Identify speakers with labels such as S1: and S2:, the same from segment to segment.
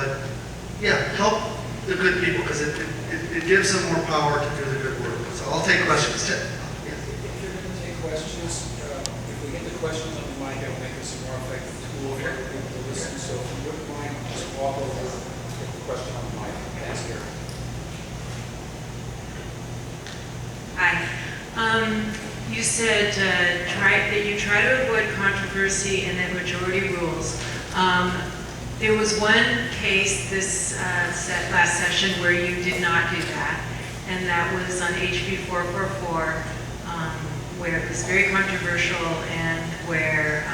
S1: But yeah, help the good people, because it gives them more power to do the good work. So I'll take questions.
S2: If you're going to take questions, if we get the questions on the mic, it'll make us a more effective tool for people to listen. So if you wouldn't mind, just walk over, get the question on the mic. Thanks, Gary.
S3: Hi. You said that you try to avoid controversy and that majority rules. There was one case this last session where you did not do that, and that was on HB 444, where it was very controversial and where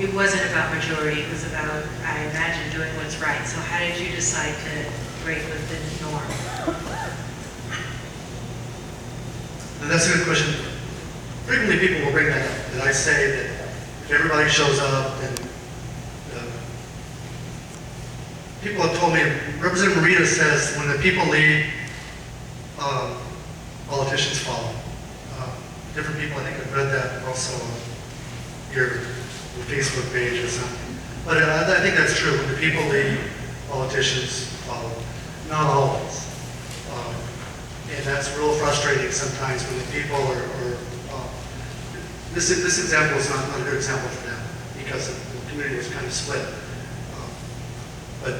S3: it wasn't about majority, it was about, I imagine, doing what's right. So how did you decide to break with the norm?
S1: And that's a good question. Frequently people will bring that up, that I say that if everybody shows up, then people have told me, Representative Morita says, when the people lead, politicians follow. Different people, I think, have read that also on your Facebook page or something. But I think that's true. When the people lead, politicians follow. Not always. And that's real frustrating sometimes when the people are this example is not a good example for them, because the community was kind of split. But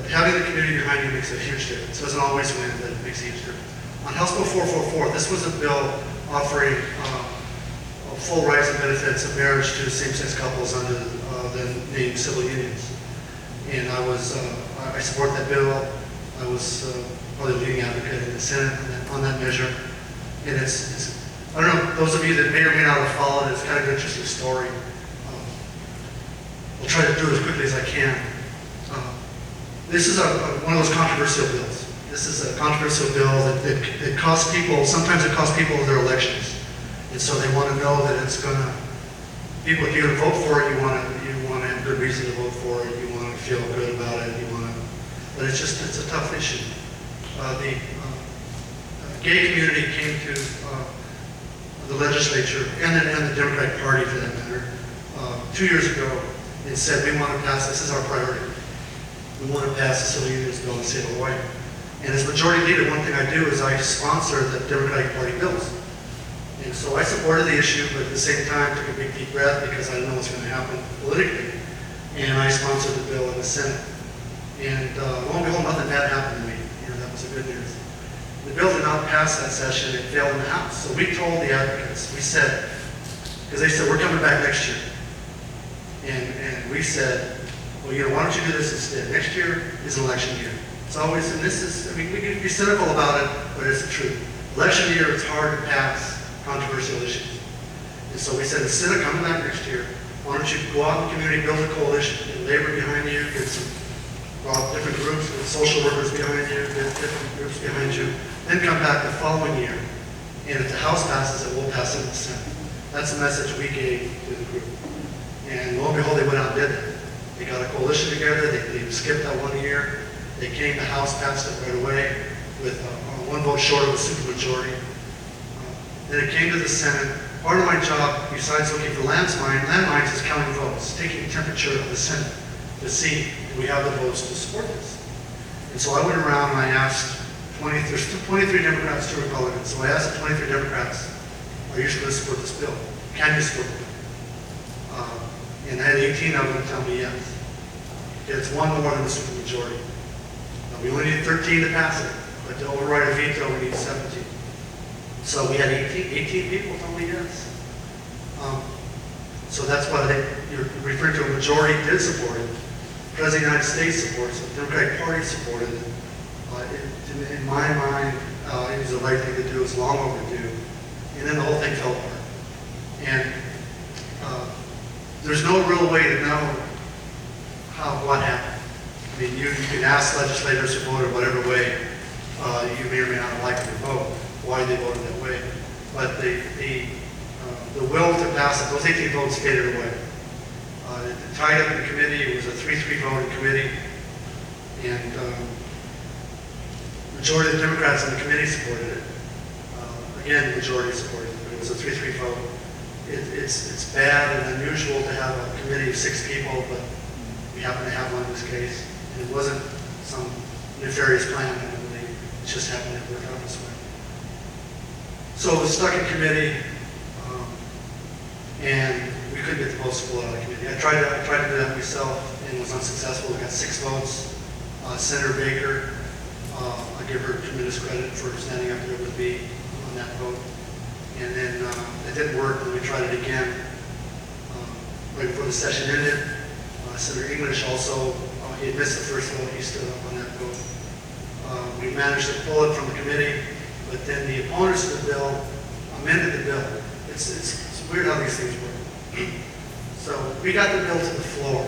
S1: having the community behind you makes a huge difference. It doesn't always win, but it makes a huge difference. On House Bill 444, this was a bill offering full rights and benefits of marriage to same-sex couples under the name civil unions. And I support that bill. I was probably the leading advocate in the Senate on that measure. And I don't know, those of you that may or may not have followed it, it's kind of an interesting story. I'll try to do it as quickly as I can. This is one of those controversial bills. This is a controversial bill that costs people, sometimes it costs people their elections. And so they want to know that it's going to, people, if you're going to vote for it, you want to have good reason to vote for it, you want to feel good about it, but it's a tough issue. The gay community came to the legislature and the Democratic Party, for that matter, 2 years ago and said, we want to pass, this is our priority. We want to pass the civil unions bill in the state of Hawaii. And as majority leader, one thing I do is I sponsor the Democratic Party bills. And so I supported the issue, but at the same time took a big deep breath because I didn't know what's going to happen politically. And I sponsored the bill in the Senate. And lo and behold, nothing bad happened to me. That was the good news. The bill did not pass that session. It failed in the House. So we told the advocates, we said, because they said, we're coming back next year. And we said, well, why don't you do this instead? Next year is an election year. It's always, and this is, we can be cynical about it, but it's the truth. Election year, it's hard to pass controversial issues. And so we said, instead of coming back next year, why don't you go out in the community, build a coalition, get labor behind you, get some different groups, with social workers behind you, get different groups behind you, then come back the following year. And if the House passes it, we'll pass it in the Senate. That's the message we gave to the group. And lo and behold, they went out and did it. They got a coalition together, they skipped that 1 year. They came, the House passed it right away with one vote short of a supermajority. Then it came to the Senate. Part of my job, besides looking for landmines, is counting votes, taking the temperature of the Senate to see if we have the votes to support this. And so I went around and I asked there's 23 Democrats, 2 Republicans. So I asked the 23 Democrats, are you going to support this bill? Can you support it? And I had 18 of them tell me yes. Okay, it's one more than the supermajority. We only need 13 to pass it, but to override a veto, we need 17. So we had 18 people tell me yes. So that's why you're referring to a majority did support it. The President of the United States supports it. The Democratic Party supported it. In my mind, it was the right thing to do. It was long overdue. And then the whole thing fell apart. And there's no real way to know what happened. I mean, you can ask legislators who voted whatever way you may or may not like their vote, why they voted that way. But the will to pass it, those 18 votes faded away. It tied up in the committee. It was a 3-3 vote in committee. And majority of the Democrats on the committee supported it. Again, the majority supported it, but it was a 3-3 vote. It's bad and unusual to have a committee of 6 people, but We happened to have one in this case, and it wasn't some nefarious plan, I don't believe. It just happened to work out this way. So it was stuck in committee, and we couldn't get the votes full out of the committee. I tried to do that myself and was unsuccessful. We got 6 votes. Senator Baker, I give her tremendous credit for standing up there with me on that vote. And then it didn't work, and we tried it again. Right before the session ended, Senator English also, he had missed the first vote, he stood up on that vote. We managed to pull it from the committee, but then the opponents of the bill amended the bill. It's weird how these things work. So we got the bill to the floor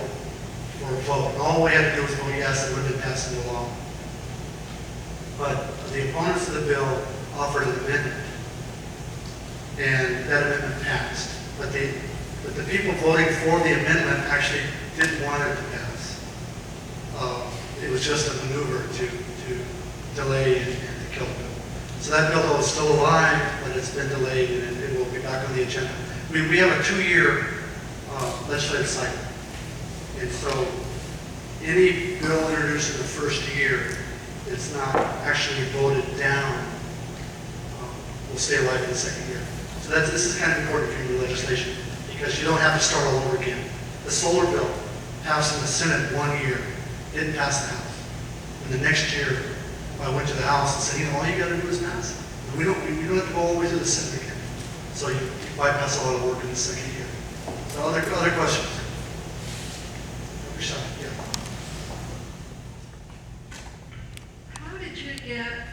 S1: for a vote. And all we had to do was vote yes, and it would have been passed into law. But the opponents of the bill offered an amendment, and that amendment passed. But the people voting for the amendment actually didn't want it to pass. It was just a maneuver to delay and to kill the bill. So that bill, though, is still alive, but it's been delayed, and it will be back on the agenda. We have a 2-year legislative cycle. And so any bill introduced in the first year that's not actually voted down will stay alive in the second year. So this is kind of important for your legislation, because you don't have to start all over again. The solar bill passed in the Senate 1 year, didn't pass the House. And the next year, I went to the House and said, all you got to do is pass it. We don't have to go all the way to the Senate again. So you bypass a lot of work in the second year. So other questions? Shot, yeah.
S4: How did you get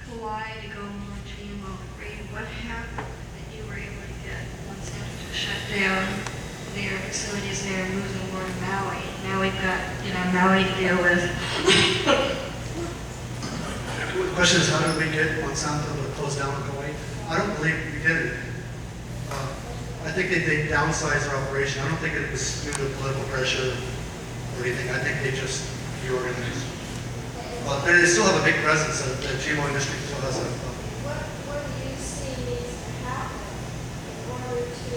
S4: Kauai to go more GMO free? What happened that you were able to get Monsanto to shut down their facilities there and move them more to Maui? Now we've got, Maui to deal with.
S1: The question is, how did we get Monsanto to close down on Kauai? I don't believe we did it. I think they downsized their operation. I don't think it was due to political pressure or anything. I think they just reorganized. But they still have a big presence. The GMO industry still has a.
S5: What do you see needs to happen in order to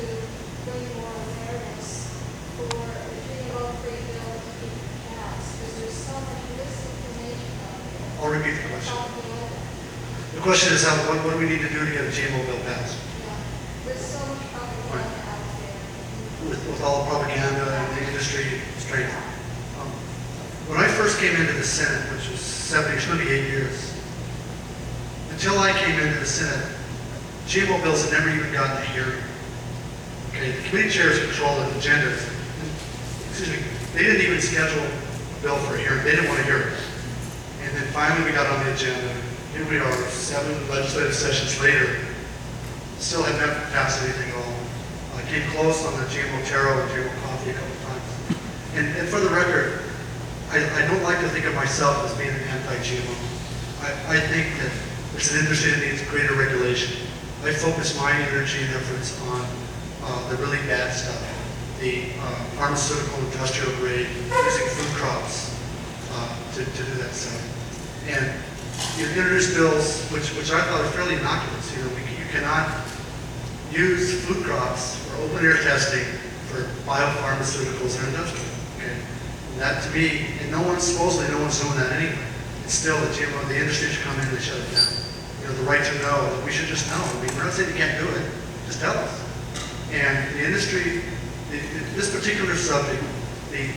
S5: bring more awareness for the GMO-free bill to be passed? Because there's so much misinformation out there.
S1: I'll repeat the question.
S5: About the other.
S1: The question is, what do we need to do to get a GMO bill passed?
S5: There's so much propaganda out there.
S1: With all the propaganda and the industry strength. When I first came into the Senate, which was 78 years, until I came into the Senate, GMO bills had never even gotten a hearing. Okay, the committee chairs control the agendas. Excuse me, they didn't even schedule a bill for a hearing. They didn't want to hear it. And then finally we got on the agenda. Here we are, 7 legislative sessions later, still had never passed anything at all. I came close on the GMO taro and GMO coffee a couple times. And for the record, I don't like to think of myself as being an anti-GMO. I think that it's an industry that needs greater regulation. I focus my energy and efforts on the really bad stuff, the pharmaceutical industrial grade, using food crops to do that stuff. And you introduce bills which I thought are fairly innocuous. You cannot use food crops for open air testing for biopharmaceuticals and industrial. Okay? And that to me, and supposedly no one's doing that anyway. It's still the GMO, the industry should come in and shut it down. The right to know, we should just know. I mean, we're not saying you can't do it, just tell us. And the industry, this particular subject